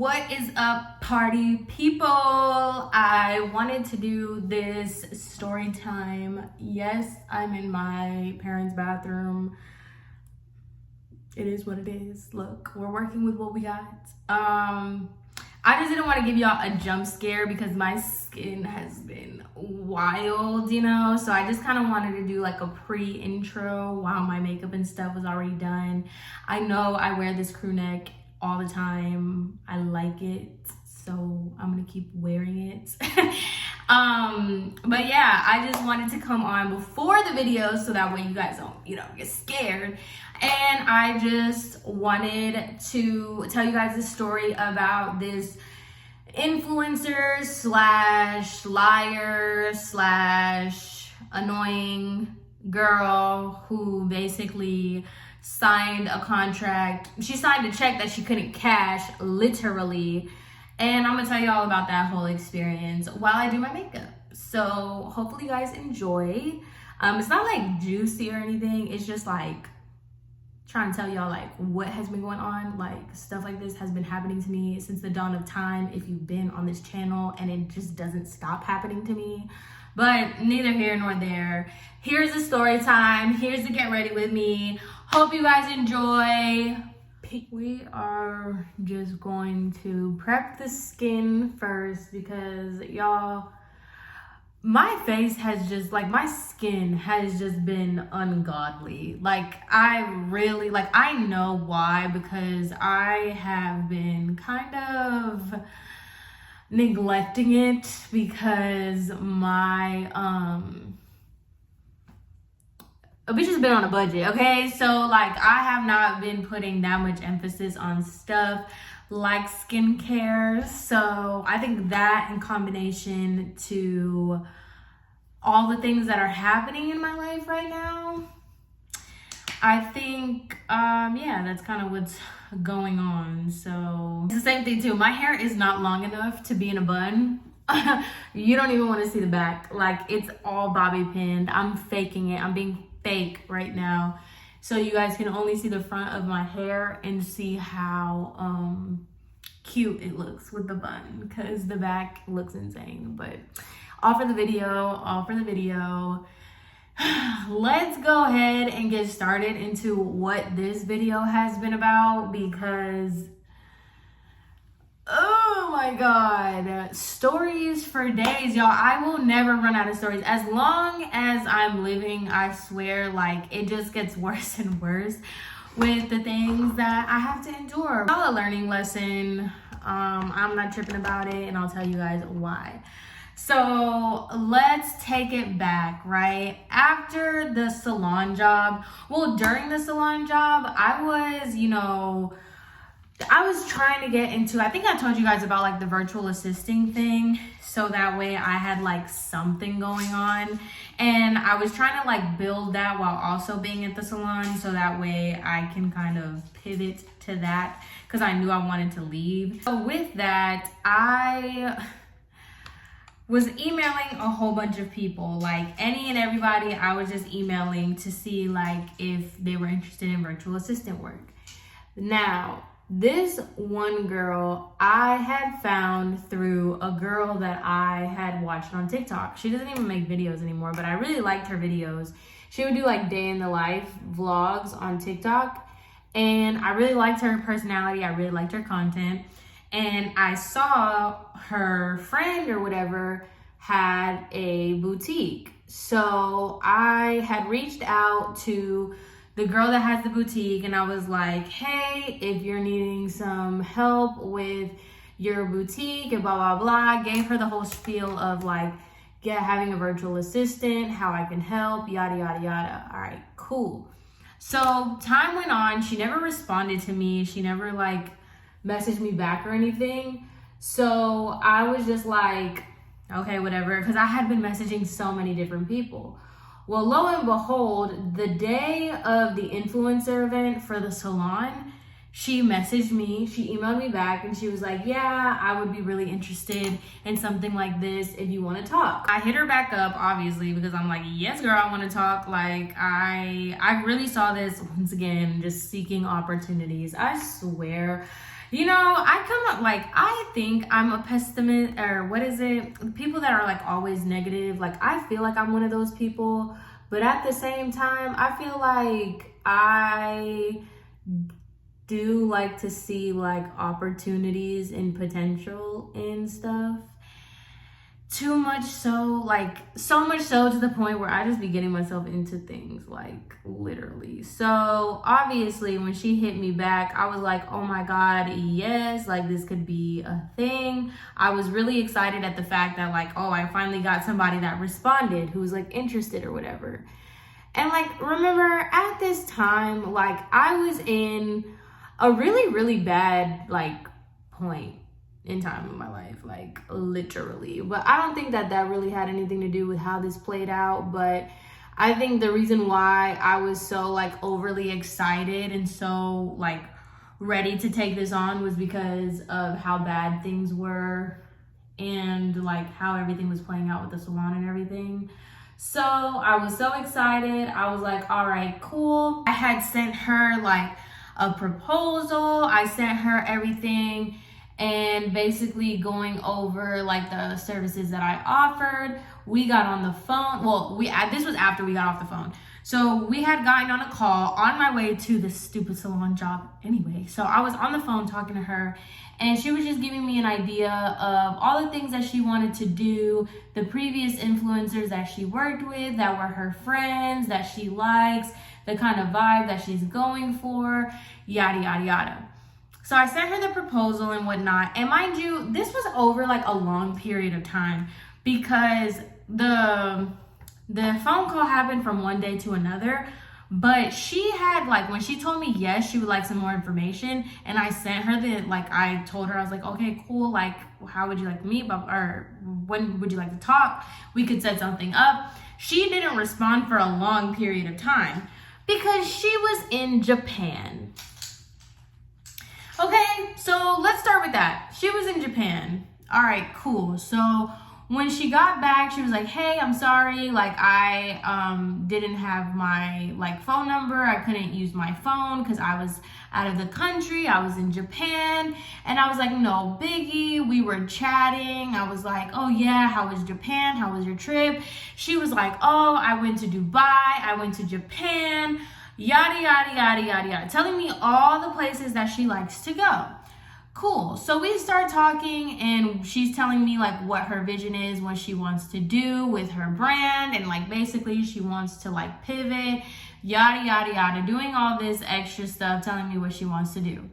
What is up, party people? I wanted to do this story time. Yes, I'm in my parents' bathroom. It is what it is. Look, we're working with what we got. I just didn't want to give y'all a jump scare because my skin has been wild, you know? So I just kind of wanted to do like a pre-intro while my makeup and stuff was already done. I know I wear this crew neck all the time. I like it, so I'm gonna keep wearing it. But yeah, I just wanted to come on before the video so that way you guys don't, get scared. And I just wanted to tell you guys a story about this influencer slash liar slash annoying girl who basically signed a contract. She signed a check that she couldn't cash, literally. And I'm gonna tell you all about that whole experience while I do my makeup. So hopefully you guys enjoy. It's not like juicy or anything. It's just like trying to tell y'all like what has been going on. Like stuff like this has been happening to me since the dawn of time if you've been on this channel, and it just doesn't stop happening to me. But neither here nor there. Here's the story time. Here's the get ready with me. Hope you guys enjoy. We are just going to prep the skin first because y'all, my face has just, like, my skin has just been ungodly. Like, I know why, because I have been kind of neglecting it because my, a bitch has been on a budget, okay? So, like, I have not been putting that much emphasis on stuff like skincare. So, I think that in combination to all the things that are happening in my life right now, I think, yeah, that's kind of what's going on. So, it's the same thing, too. My hair is not long enough to be in a bun. You don't even want to see the back. Like, it's all bobby pinned. I'm faking it. I'm being fake right now, so you guys can only see the front of my hair and see how cute it looks with the bun, because the back looks insane. But all for the video. Let's go ahead and get started into what this video has been about, because oh my god, stories for days, y'all. I will never run out of stories as long as I'm living. I swear, like, it just gets worse and worse with the things that I have to endure. It's all a learning lesson. I'm not tripping about it, and I'll tell you guys why. So let's take it back, right? After the salon job, well, during the salon job, I was trying to get into, I think I told you guys about like the virtual assisting thing, so that way I had like something going on, and I was trying to like build that while also being at the salon, so that way I can kind of pivot to that, because I knew I wanted to leave. So with that, I was emailing a whole bunch of people, like any and everybody. I was just emailing to see like if they were interested in virtual assistant work. Now, this one girl I had found through a girl that I had watched on TikTok. She doesn't even make videos anymore, but I really liked her videos. She would do like day in the life vlogs on TikTok, and I really liked her personality. I really liked her content. And I saw her friend or whatever had a boutique. So I had reached out to the girl that has the boutique, and I was like, hey, if you're needing some help with your boutique and blah, blah, blah. Gave her the whole spiel of like, having a virtual assistant, how I can help, yada, yada, yada. All right, cool. So time went on. She never responded to me. She never like messaged me back or anything. So I was just like, okay, whatever, because I had been messaging so many different people. Well, lo and behold, the day of the influencer event for the salon, she messaged me, she emailed me back, and she was like, yeah, I would be really interested in something like this if you want to talk. I hit her back up, obviously, because I'm like, yes, girl, I want to talk. Like, I really saw this, once again, just seeking opportunities. I swear, I come up like, I think I'm a pessimist, or what is it? People that are like always negative. Like, I feel like I'm one of those people, but at the same time, I feel like I do like to see like opportunities and potential in stuff. Too much so, like so much so to the point where I just be getting myself into things, like literally. So obviously when she hit me back, I was like, oh my God, yes, like this could be a thing. I was really excited at the fact that like, oh, I finally got somebody that responded who was like interested or whatever. And like, remember at this time, like I was in a really, really bad like point in time in my life, like literally. But I don't think that that really had anything to do with how this played out. But I think the reason why I was so like overly excited and so like ready to take this on was because of how bad things were and like how everything was playing out with the salon and everything. So I was so excited. I was like, all right, cool. I had sent her like a proposal. I sent her everything, and basically going over like the services that I offered. We got on the phone. Well, this was after we got off the phone. So we had gotten on a call on my way to this stupid salon job anyway. So I was on the phone talking to her, and she was just giving me an idea of all the things that she wanted to do, the previous influencers that she worked with that were her friends, that she likes, the kind of vibe that she's going for, yada, yada, yada. So I sent her the proposal and whatnot. And mind you, this was over like a long period of time because the phone call happened from one day to another. But she had like, when she told me yes, she would like some more information. And I sent her I told her, I was like, okay, cool. Like, how would you like to meet? Or when would you like to talk? We could set something up. She didn't respond for a long period of time because she was in Japan. Okay, so let's start with that. She was in Japan. All right, cool. So when she got back, she was like, hey, I'm sorry. Like I didn't have my like phone number. I couldn't use my phone because I was out of the country. I was in Japan. And I was like, no biggie. We were chatting. I was like, oh yeah, how was Japan? How was your trip? She was like, oh, I went to Dubai. I went to Japan. Yada, yada, yada, yada, yada. Telling me all the places that she likes to go. Cool. So we start talking, and she's telling me like what her vision is, what she wants to do with her brand, and like basically she wants to like pivot, yada, yada, yada, doing all this extra stuff, telling me what she wants to do.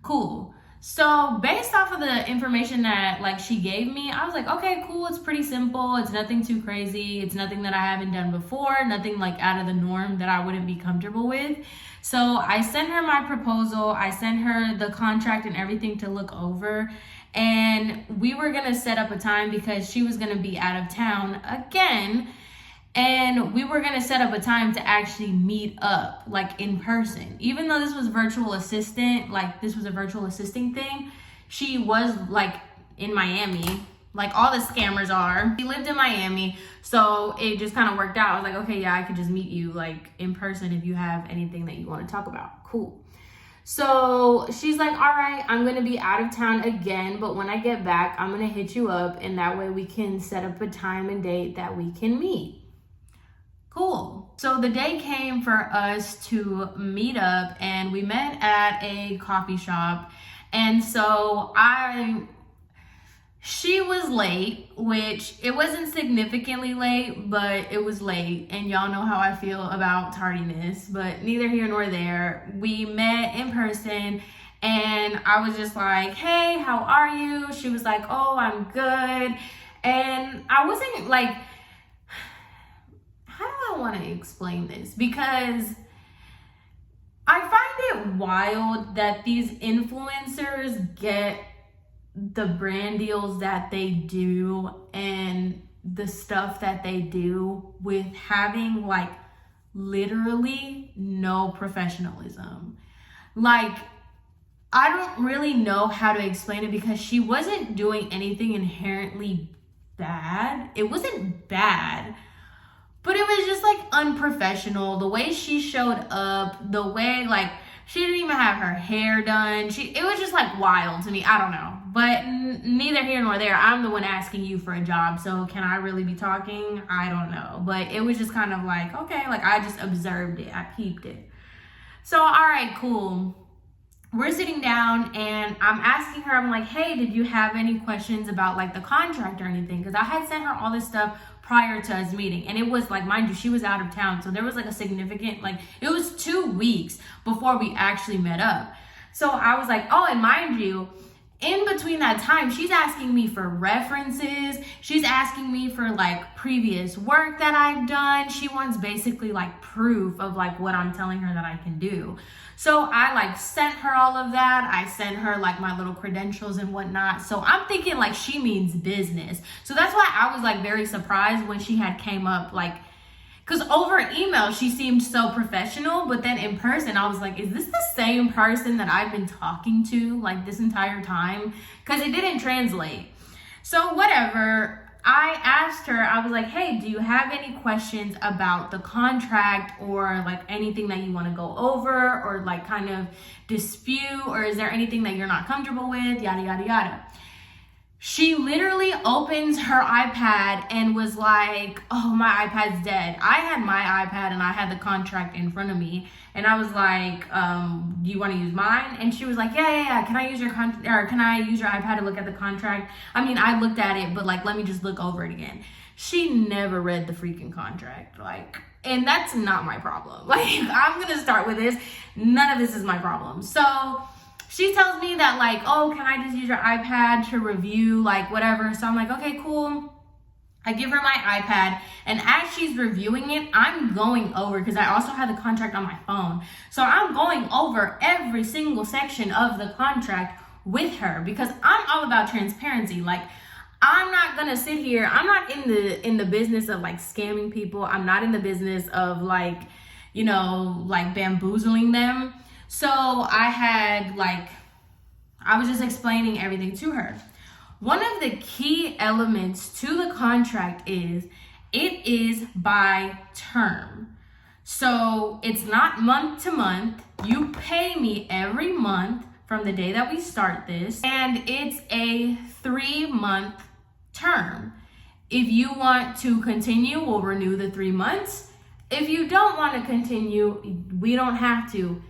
Cool. So based off of the information that like she gave me, I was like, okay, cool. It's pretty simple. It's nothing too crazy. It's nothing that I haven't done before. Nothing like out of the norm that I wouldn't be comfortable with. So I sent her my proposal. I sent her the contract and everything to look over. And we were going to set up a time because she was going to be out of town again. And we were going to set up a time to actually meet up, like in person. Even though this was virtual assistant, like this was a virtual assisting thing, she was like in Miami, like all the scammers are. She lived in Miami, so it just kind of worked out. I was like, okay, yeah, I could just meet you like in person if you have anything that you want to talk about. Cool. So she's like, all right, I'm going to be out of town again, but when I get back, I'm going to hit you up, and that way we can set up a time and date that we can meet. Cool. So the day came for us to meet up, and we met at a coffee shop. And so she was late, which it wasn't significantly late, but it was late. And y'all know how I feel about tardiness, but neither here nor there. We met in person, and I was just like, hey, how are you? She was like, oh, I'm good. And I wasn't like, how do I want to explain this? Because I find it wild that these influencers get the brand deals that they do and the stuff that they do with having like literally no professionalism. Like, I don't really know how to explain it because she wasn't doing anything inherently bad. It wasn't bad. But it was just like unprofessional. The way she showed up, the way like She didn't even have her hair done. It was just like wild to me. I don't know. But neither here nor there. I'm the one asking you for a job. So can I really be talking? I don't know. But it was just kind of like, okay, like I just observed it. I peeped it. So, all right, cool. We're sitting down and I'm asking her, I'm like, hey, did you have any questions about like the contract or anything? Because I had sent her all this stuff prior to us meeting. And it was like, mind you, she was out of town. So there was like a significant, like it was 2 weeks before we actually met up. So I was like, oh, and mind you, in between that time, she's asking me for references. She's asking me for like previous work that I've done. She wants basically like proof of like what I'm telling her that I can do. So I like sent her all of that. I sent her like my little credentials and whatnot. So I'm thinking like she means business. So that's why I was like very surprised when she had came up like, because over email, she seemed so professional, but then in person, I was like, is this the same person that I've been talking to like this entire time? Because it didn't translate. So whatever, I asked her, I was like, hey, do you have any questions about the contract or like anything that you want to go over or like kind of dispute, or is there anything that you're not comfortable with, yada, yada, yada. She literally opens her iPad and was like, oh, my iPad's dead. I had my iPad and I had the contract in front of me. And I was like, do you want to use mine? And she was like, yeah. Can I use your can I use your iPad to look at the contract? I mean, I looked at it, but like, let me just look over it again. She never read the freaking contract. Like, and that's not my problem. Like, I'm going to start with this. None of this is my problem. So she tells me that like, oh, can I just use your iPad to review, like whatever. So I'm like, okay, cool. I give her my iPad, and as she's reviewing it, I'm going over, because I also had the contract on my phone. So I'm going over every single section of the contract with her, because I'm all about transparency. Like, I'm not gonna sit here. I'm not in the business of like scamming people. I'm not in the business of like, you know, like bamboozling them. So I was just explaining everything to her. One of the key elements to the contract is it is by term. So it's not month to month. You pay me every month from the day that we start this, and it's a 3-month term. If you want to continue, we'll renew the 3 months. If you don't want to continue, we don't have to.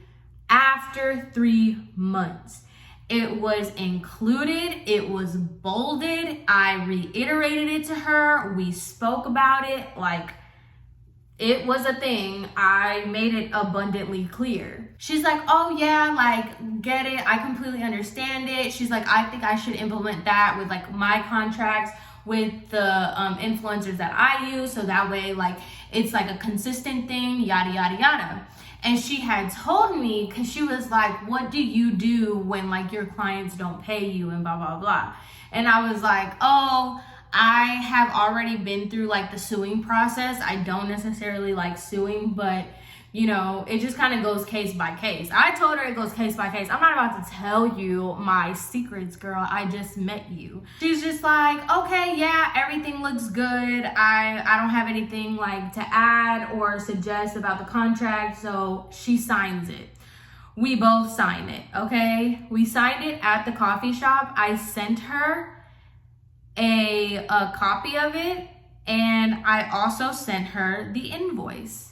After 3 months. It was included, it was bolded, I reiterated it to her, we spoke about it, like it was a thing. I made it abundantly clear. She's like, oh yeah, like get it, I completely understand it. She's like, I think I should implement that with like my contracts with the influencers that I use, so that way like it's like a consistent thing, yada yada yada. And she had told me, because she was like, what do you do when like your clients don't pay you and blah, blah, blah. And I was like, oh, I have already been through like the suing process. I don't necessarily like suing, but you know, it just kind of goes case by case. I told her it goes case by case. I'm not about to tell you my secrets, girl. I just met you. She's just like, okay, yeah, everything looks good. I don't have anything like to add or suggest about the contract. So she signs it. We both sign it, okay? We signed it at the coffee shop. I sent her a copy of it, and I also sent her the invoice.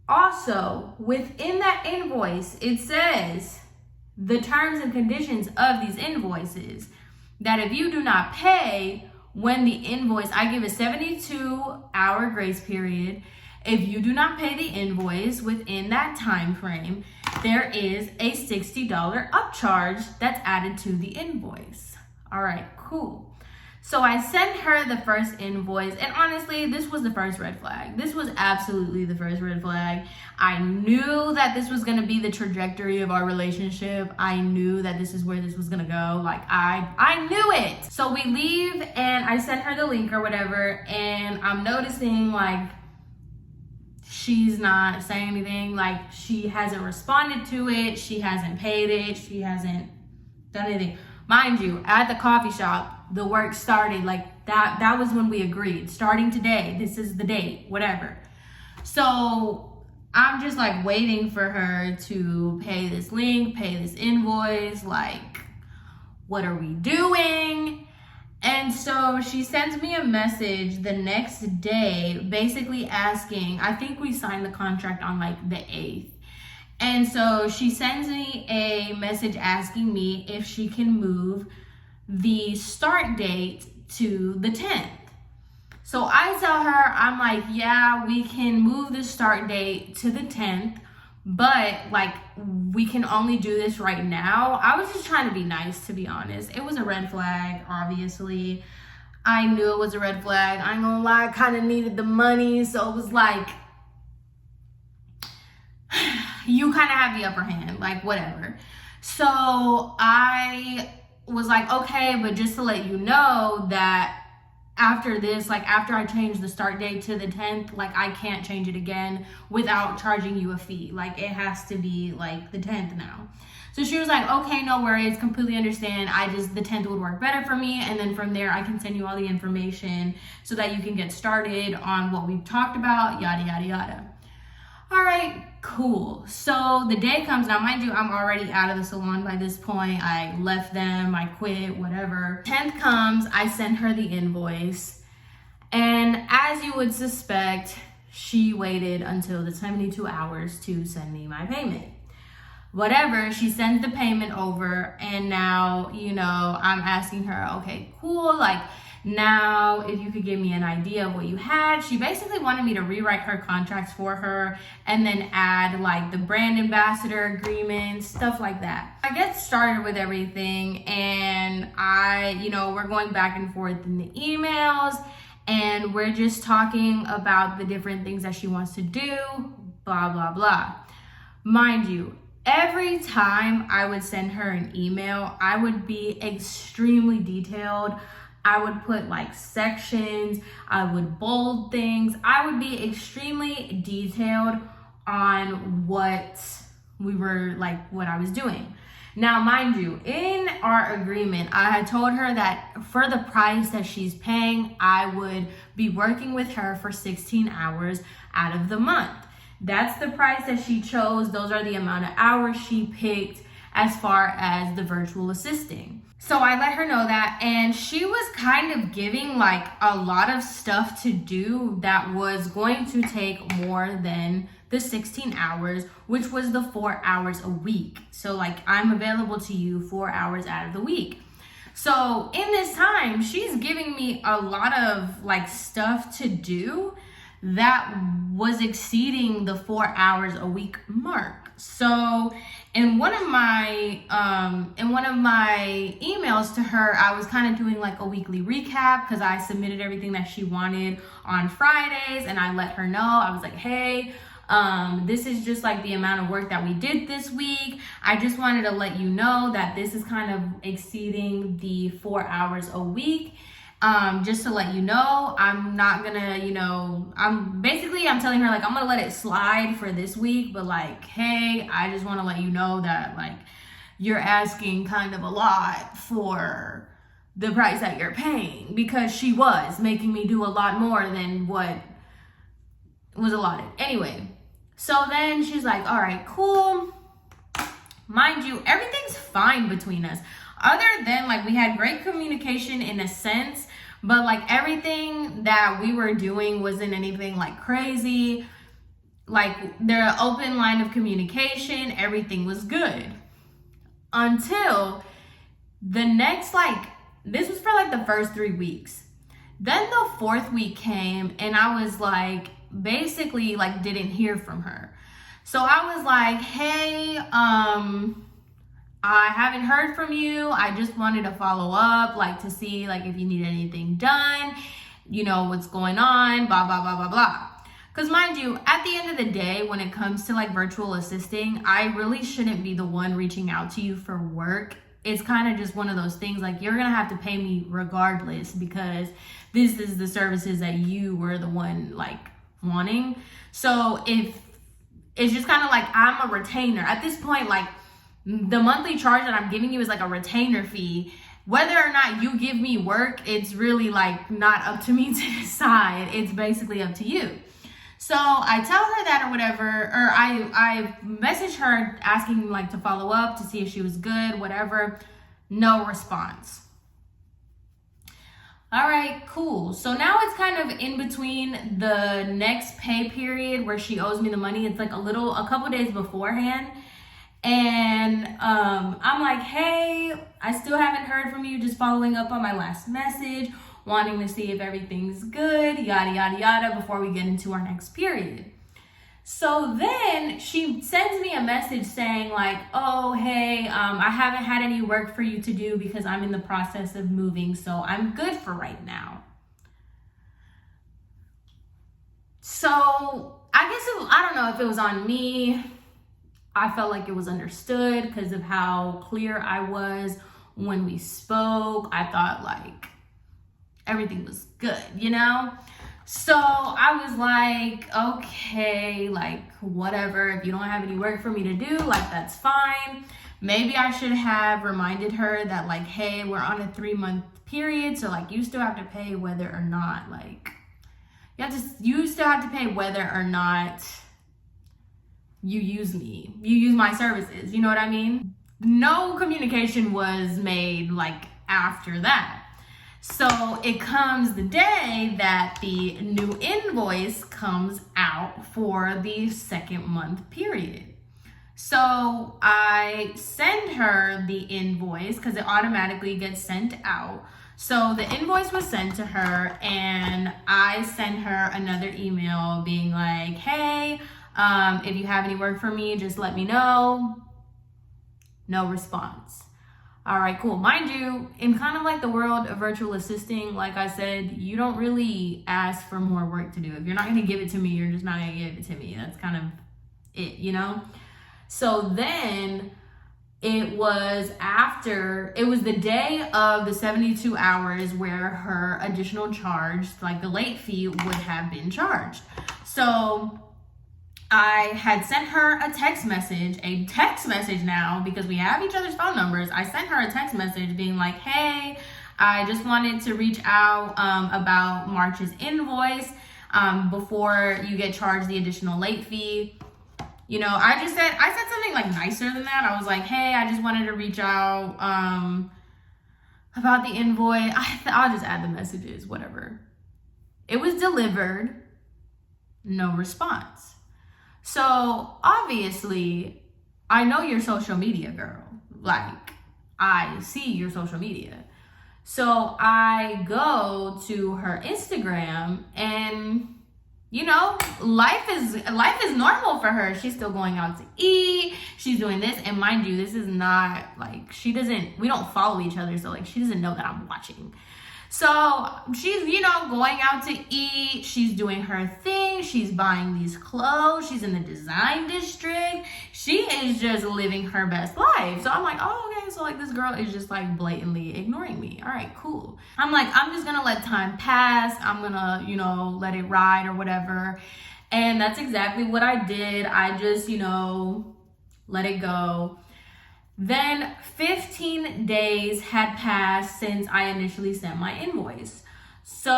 Also, within that invoice, it says the terms and conditions of these invoices, that if you do not pay when the invoice, I give a 72-hour grace period. If you do not pay the invoice within that time frame, there is a $60 upcharge that's added to the invoice. All right, cool. So I sent her the first invoice, and honestly, this was the first red flag. This was absolutely the first red flag. I knew that this was gonna be the trajectory of our relationship. I knew that this is where this was gonna go. Like, I knew it. So we leave, and I sent her the link or whatever, and I'm noticing like she's not saying anything. Like, she hasn't responded to it. She hasn't paid it. She hasn't done anything. Mind you, at the coffee shop, the work started like that was when we agreed. Starting today, this is the date, whatever. So I'm just like waiting for her to pay this link, pay this invoice. Like, what are we doing? And so she sends me a message the next day basically asking, I think we signed the contract on like the 8th. And so she sends me a message asking me if she can move the start date to the 10th. So I tell her, I'm like, yeah, we can move the start date to the 10th, but like we can only do this right now. I was just trying to be nice, to be honest. It was a red flag, obviously. I knew it was a red flag. I ain't gonna lie, I kind of needed the money. So it was like, you kind of have the upper hand, like whatever. So I was like, okay, but just to let you know that after this, like after I change the start date to the 10th, like I can't change it again without charging you a fee. Like it has to be like the 10th now. So she was like, okay, no worries, completely understand. The 10th would work better for me. And then from there, I can send you all the information so that you can get started on what we've talked about, yada, yada, yada. All right, cool. So the day comes. Now, mind you, I'm already out of the salon by this point. I left them, I quit, whatever. 10th comes, I send her the invoice. And as you would suspect, she waited until the 72 hours to send me my payment. Whatever, she sends the payment over. And now, I'm asking her, okay, cool. Like, now, if you could give me an idea of what you had. She basically wanted me to rewrite her contracts for her and then add like the brand ambassador agreement, stuff like that. I get started with everything and we're going back and forth in the emails and we're just talking about the different things that she wants to do, blah, blah, blah. Mind you, every time I would send her an email, I would be extremely detailed. I would put like sections, I would bold things. I would be extremely detailed on what I was doing. Now, mind you, in our agreement, I had told her that for the price that she's paying, I would be working with her for 16 hours out of the month. That's the price that she chose. Those are the amount of hours she picked as far as the virtual assisting. So I let her know that, and she was kind of giving like a lot of stuff to do that was going to take more than the 16 hours, which was the 4 hours a week. So like I'm available to you 4 hours out of the week. So in this time, she's giving me a lot of like stuff to do that was exceeding the 4 hours a week mark. So in one of my emails to her, I was kind of doing like a weekly recap because I submitted everything that she wanted on Fridays, and I let her know. I was like, hey, this is just like the amount of work that we did this week. I just wanted to let you know that this is kind of exceeding the 4 hours a week. Just to let you know, I'm not gonna, I'm telling her like, I'm gonna let it slide for this week, but like, hey, I just want to let you know that like, you're asking kind of a lot for the price that you're paying, because she was making me do a lot more than what was allotted. Anyway, so then she's like, all right, cool. Mind you, everything's fine between us. Other than like we had great communication in a sense, but like everything that we were doing wasn't anything like crazy. Like the open line of communication, everything was good. Until the next, this was for like the first 3 weeks. Then the 4th week came and I was like, basically like didn't hear from her. So I was like, hey, I haven't heard from you. I just wanted to follow up, like to see like if you need anything done, what's going on, blah, blah, blah, blah, blah. Because mind you, at the end of the day, when it comes to like virtual assisting, I really shouldn't be the one reaching out to you for work. It's kind of just one of those things like you're going to have to pay me regardless because this is the services that you were the one like wanting. So if it's just kind of like I'm a retainer at this point, like the monthly charge that I'm giving you is like a retainer fee. Whether or not you give me work, it's really like not up to me to decide. It's basically up to you. So I tell her that or whatever, or I message her asking like to follow up to see if she was good, whatever. No response. All right, cool. So now it's kind of in between the next pay period where she owes me the money. It's like a couple days beforehand. And I'm like, hey, I still haven't heard from you. Just following up on my last message, wanting to see if everything's good, yada, yada, yada, before we get into our next period. So then she sends me a message saying like, oh, hey, I haven't had any work for you to do because I'm in the process of moving, so I'm good for right now. So I guess I don't know if it was on me. I felt like it was understood because of how clear I was when we spoke. I thought like everything was good, you know? So I was like, okay, like whatever, if you don't have any work for me to do, like that's fine. Maybe I should have reminded her that like, hey, we're on a 3-month period, so like you still have to pay whether or not like you still have to pay whether or not you use me, you use my services, you know what I mean? No communication was made like after that. So it comes the day that the new invoice comes out for the 2nd month period. So I send her the invoice because it automatically gets sent out. So the invoice was sent to her and I sent her another email being like, hey, if you have any work for me, just let me know. No response. All right, cool. Mind you, in kind of like the world of virtual assisting, like I said, you don't really ask for more work to do. If you're not going to give it to me, you're just not going to give it to me. That's kind of it, you know? So then it was the day of the 72 hours where her additional charge, like the late fee, would have been charged. So I had sent her a text message now, because we have each other's phone numbers. I sent her a text message being like, hey, I just wanted to reach out about March's invoice before you get charged the additional late fee. You know, I said something like nicer than that. I was like, hey, I just wanted to reach out about the invoice. I'll just add the messages, whatever. It was delivered, no response. So obviously, I know your social media, girl. Like, I see your social media. So I go to her Instagram we you know, life is normal for her. She's still going out to eat. She's doing this. And mind you, this is not like, we don't follow each other. So like, she doesn't know that I'm watching. So she's, you know, going out to eat. She's doing her thing. She's buying these clothes. She's in the design district. She is just living her best life. So I'm like, oh, okay. So like this girl is just like blatantly ignoring me. All right, cool. I'm like, I'm just going to let time pass. I'm going to, you know, let it ride or whatever. And that's exactly what I did. I just, you know, let it go. Then 15 days had passed since I initially sent my invoice. So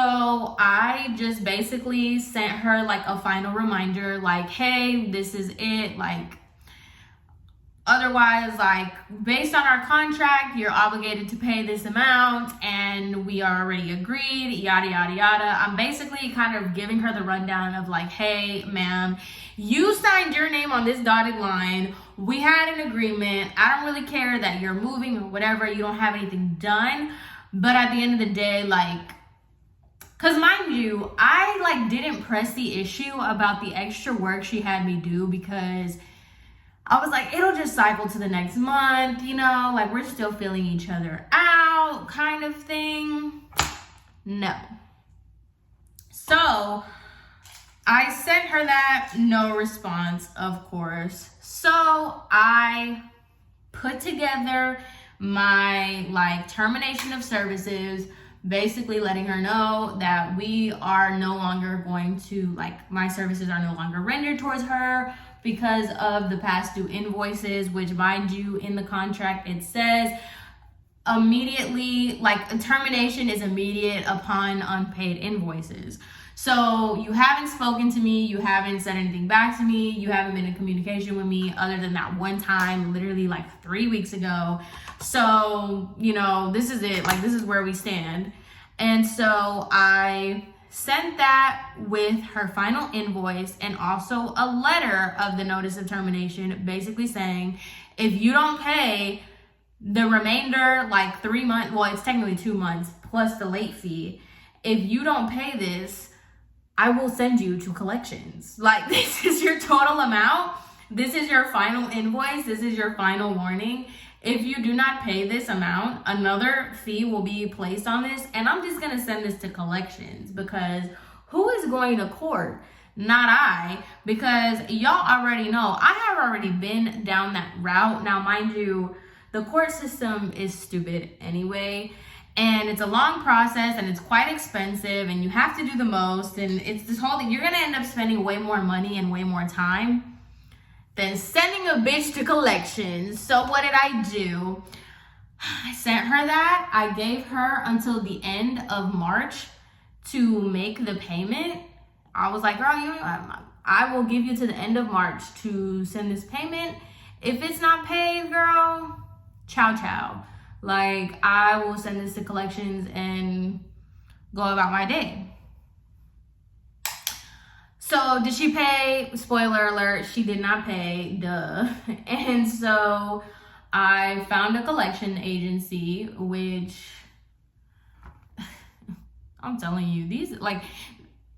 I just basically sent her like a final reminder, like, hey, this is it. Like, otherwise, like, based on our contract, you're obligated to pay this amount and we already agreed, yada, yada, yada. I'm basically kind of giving her the rundown of like, hey, ma'am, you signed your name on this dotted line. We had an agreement. I don't really care that you're moving or whatever. You don't have anything done. But at the end of the day, like, because mind you, I like didn't press the issue about the extra work she had me do because I was like, it'll just cycle to the next month, you know, like we're still feeling each other out kind of thing. No. So I sent her that, no response, of course. So I put together my like termination of services, basically letting her know that we are no longer going to, like, my services are no longer rendered towards her because of the past due invoices, which mind you, in the contract, it says immediately, like termination is immediate upon unpaid invoices. So you haven't spoken to me, you haven't said anything back to me, you haven't been in communication with me other than that one time, literally like 3 weeks ago. So, you know, this is it. Like, this is where we stand. And so I sent that with her final invoice and also a letter of the notice of termination, basically saying, if you don't pay the remainder, like 3 months, well, it's technically 2 months plus the late fee. If you don't pay this, I will send you to collections. Like, this is your total amount. This is your final invoice. This is your final warning. If you do not pay this amount, another fee will be placed on this. And I'm just going to send this to collections, because who is going to court? Not I, because y'all already know I have already been down that route. Now, mind you, the court system is stupid anyway, and it's a long process and it's quite expensive and you have to do the most. And it's this whole thing. You're going to end up spending way more money and way more time than sending a bitch to collections. So what did I do? I sent her that. I gave her until the end of March to make the payment. I was like, girl, I will give you to the end of March to send this payment. If it's not paid, girl, ciao, ciao. Like, I will send this to collections and go about my day. So did she pay? Spoiler alert, she did not pay, duh. And so I found a collection agency, which I'm telling you, these, like,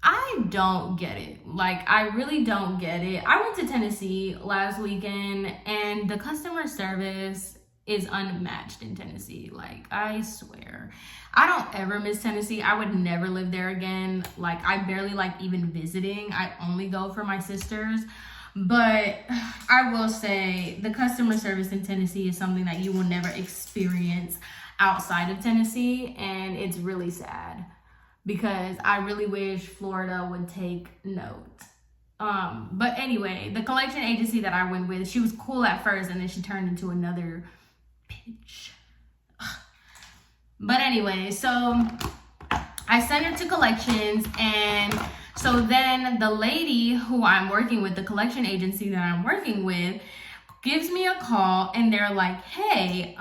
I don't get it. Like, I really don't get it. I went to Tennessee last weekend and the customer service is unmatched in Tennessee. Like, I swear. I don't ever miss Tennessee. I would never live there again. Like, I barely like even visiting. I only go for my sisters. But I will say the customer service in Tennessee is something that you will never experience outside of Tennessee. And it's really sad, because I really wish Florida would take note. But anyway, the collection agency that I went with, she was cool at first and then she turned into another bitch. But anyway, so I sent her to collections, and so then the lady who I'm working with, the collection agency that I'm working with, gives me a call and they're like, hey,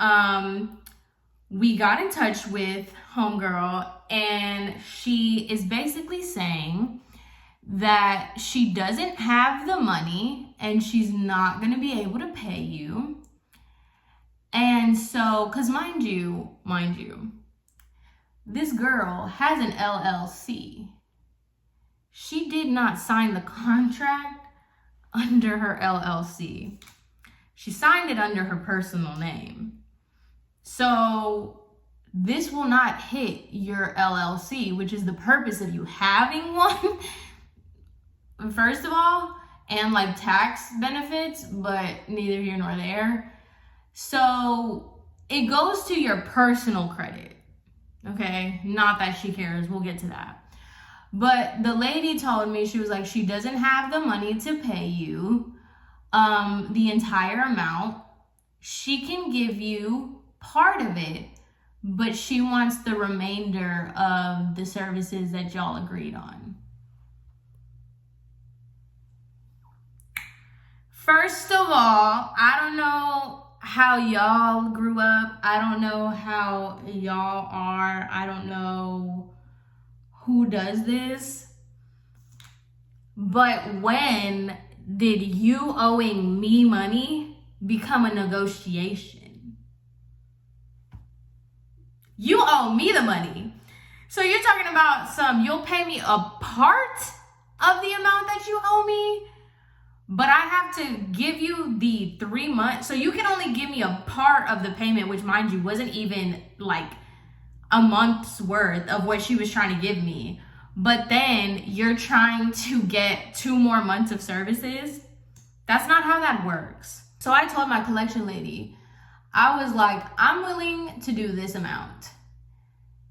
we got in touch with homegirl and she is basically saying that she doesn't have the money and she's not going to be able to pay you. And so, because mind you, this girl has an LLC. She did not sign the contract under her LLC. She signed it under her personal name. So this will not hit your LLC, which is the purpose of you having one, first of all, and like tax benefits, but neither here nor there. So it goes to your personal credit, okay? Not that she cares, we'll get to that. But the lady told me, she was like, she doesn't have the money to pay you the entire amount. She can give you part of it, but she wants the remainder of the services that y'all agreed on. First of all, I don't know how y'all grew up. I don't know how y'all are. I don't know who does this. But when did you owing me money become a negotiation? You owe me the money. So you're talking about you'll pay me a part of the amount that you owe me, but I have to give you the 3 months. So you can only give me a part of the payment, which mind you wasn't even like a month's worth of what she was trying to give me. But then you're trying to get 2 more months of services. That's not how that works. So I told my collection lady, I was like, I'm willing to do this amount.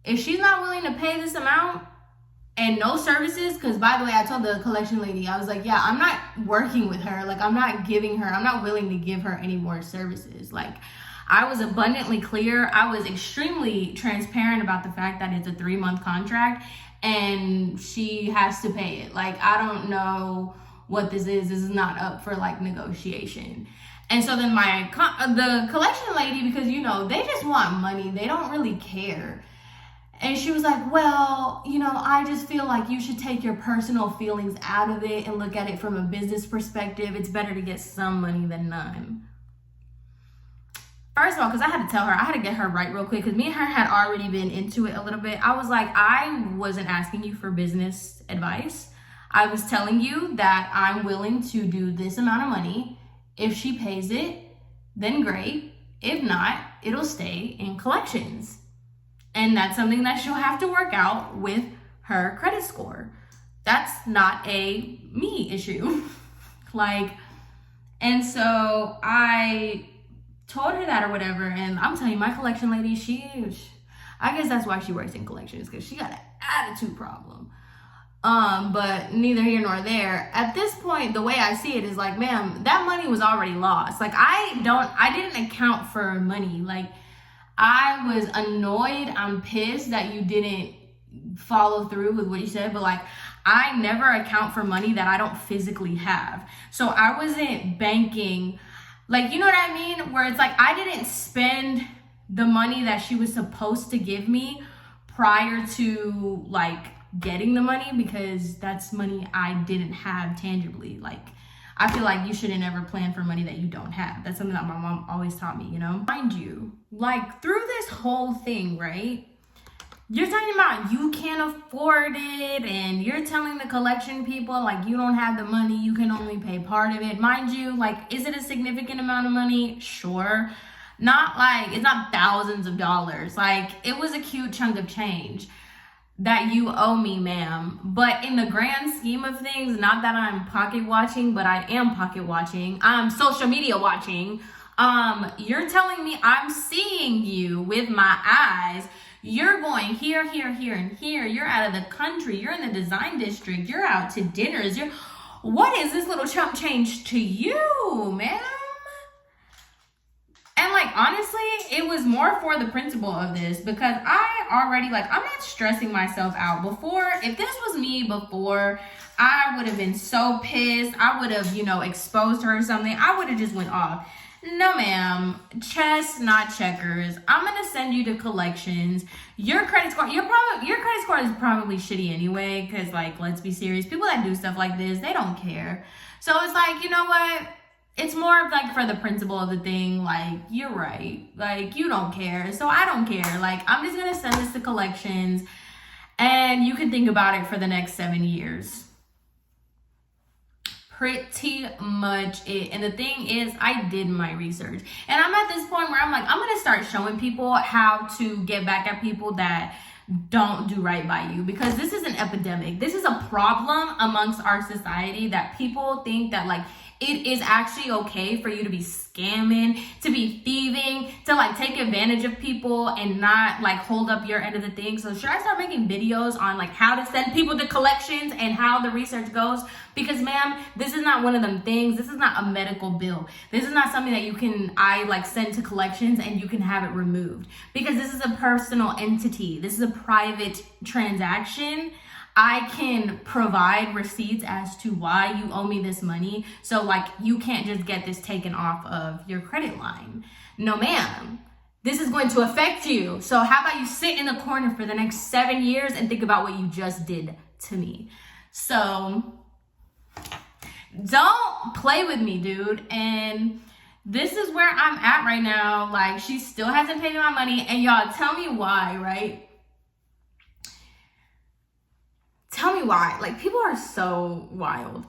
If she's not willing to pay this amount and no services, because by the way, I told the collection lady, I was like, yeah, I'm not working with her. Like, I'm not willing to give her any more services. Like, I was abundantly clear. I was extremely transparent about the fact that it's a 3-month contract. and she has to pay it. Like, I don't know what this is. This is not up for like negotiation. And so then the collection lady, because you know, they just want money. They don't really care. And she was like, well, you know, I just feel like you should take your personal feelings out of it and look at it from a business perspective. It's better to get some money than none. First of all, because I had to tell her, I had to get her right real quick, because me and her had already been into it a little bit. I was like, I wasn't asking you for business advice. I was telling you that I'm willing to do this amount of money. If she pays it, then great. If not, it'll stay in collections. And that's something that she'll have to work out with her credit score. That's not a me issue. And so I told her that or whatever. And I'm telling you, my collection lady, I guess that's why she works in collections, because she got an attitude problem. But neither here nor there. At this point, the way I see it is like, ma'am, that money was already lost. Like, I didn't account for money. Like, I was annoyed. I'm pissed that you didn't follow through with what you said, but like, I never account for money that I don't physically have. So I wasn't banking, like, you know what I mean? Where it's like, I didn't spend the money that she was supposed to give me prior to like getting the money, because that's money I didn't have tangibly. Like, I feel like you shouldn't ever plan for money that you don't have. That's something that my mom always taught me, you know? Mind you, like, through this whole thing, right? You're talking about you can't afford it, and you're telling the collection people, like, you don't have the money, you can only pay part of it. Mind you, like, is it a significant amount of money? Sure. Not like, it's not thousands of dollars. Like, it was a cute chunk of change that you owe me, ma'am. But in the grand scheme of things, not that I'm pocket watching, but I am pocket watching. I'm social media watching. You're telling me I'm seeing you with my eyes. You're going here, here, here, and here. You're out of the country. You're in the design district. You're out to dinners. What is this little chump change to you, ma'am? And like, honestly, it was more for the principle of this, because I already, like, I'm not stressing myself out. Before, if this was me before, I would have been so pissed. I would have, you know, exposed her or something. I would have just went off. No, ma'am. Chess, not checkers. I'm going to send you to collections. Your credit score, your credit score is probably shitty anyway, because, like, let's be serious. People that do stuff like this, they don't care. So it's like, you know what? It's more of like for the principle of the thing, like, you're right. Like, you don't care, so I don't care. Like, I'm just gonna send this to collections, and you can think about it for the next 7 years. Pretty much it. And the thing is, I did my research. And I'm at this point where I'm like, I'm gonna start showing people how to get back at people that don't do right by you, because this is an epidemic. This is a problem amongst our society, that people think that, like, it is actually okay for you to be scamming, to be thieving, to like take advantage of people and not like hold up your end of the thing. So should I start making videos on like how to send people to collections and how the research goes? Because ma'am, this is not one of them things. This is not a medical bill. This is not something that I like send to collections and you can have it removed, because this is a personal entity. This is a private transaction. I can provide receipts as to why you owe me this money. So like, you can't just get this taken off of your credit line. No, ma'am. This is going to affect you. So how about you sit in the corner for the next 7 years and think about what you just did to me? So don't play with me, dude. And this is where I'm at right now. Like, she still hasn't paid me my money. And y'all, tell me why, right? Tell me why. Like, people are so wild.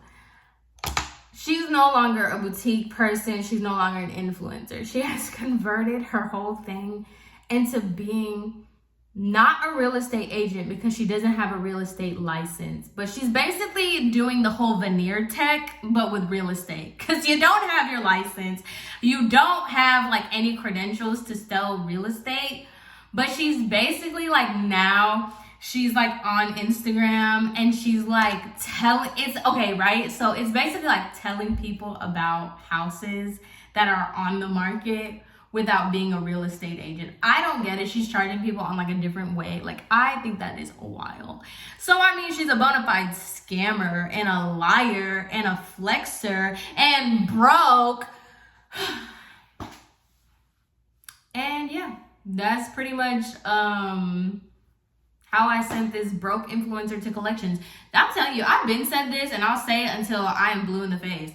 She's no longer a boutique person. She's no longer an influencer. She has converted her whole thing into being not a real estate agent, because she doesn't have a real estate license. But she's basically doing the whole veneer tech, but with real estate. Because you don't have your license. You don't have like any credentials to sell real estate. But she's basically like, now she's like on Instagram and she's like right? So it's basically like telling people about houses that are on the market without being a real estate agent. I don't get it. She's charging people on like a different way. Like, I think that is wild. So I mean, she's a bona fide scammer and a liar and a flexer and broke. And yeah, that's pretty much how I sent this broke influencer to collections. I'm telling you, I've been said this, and I'll say it until I am blue in the face.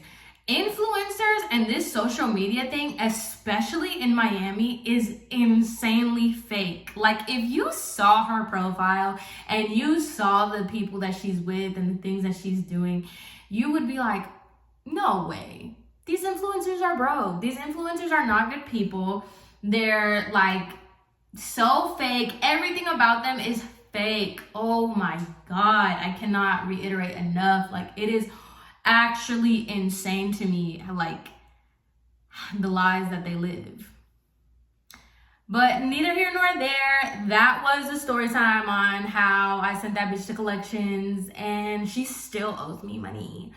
Influencers and this social media thing, especially in Miami, is insanely fake. Like, if you saw her profile and you saw the people that she's with and the things that she's doing, you would be like, no way. These influencers are broke. These influencers are not good people. They're like so fake. Everything about them is fake. Oh my God. I cannot reiterate enough. Like, it is actually insane to me, like, the lies that they live. But neither here nor there. That was the story time on how I sent that bitch to collections, and she still owes me money.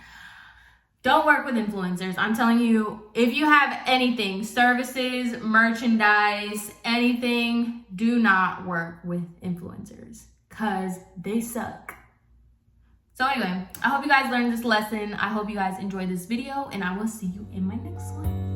Don't work with influencers. I'm telling you, if you have anything, services, merchandise, anything, do not work with influencers because they suck. So anyway, I hope you guys learned this lesson. I hope you guys enjoyed this video, and I will see you in my next one.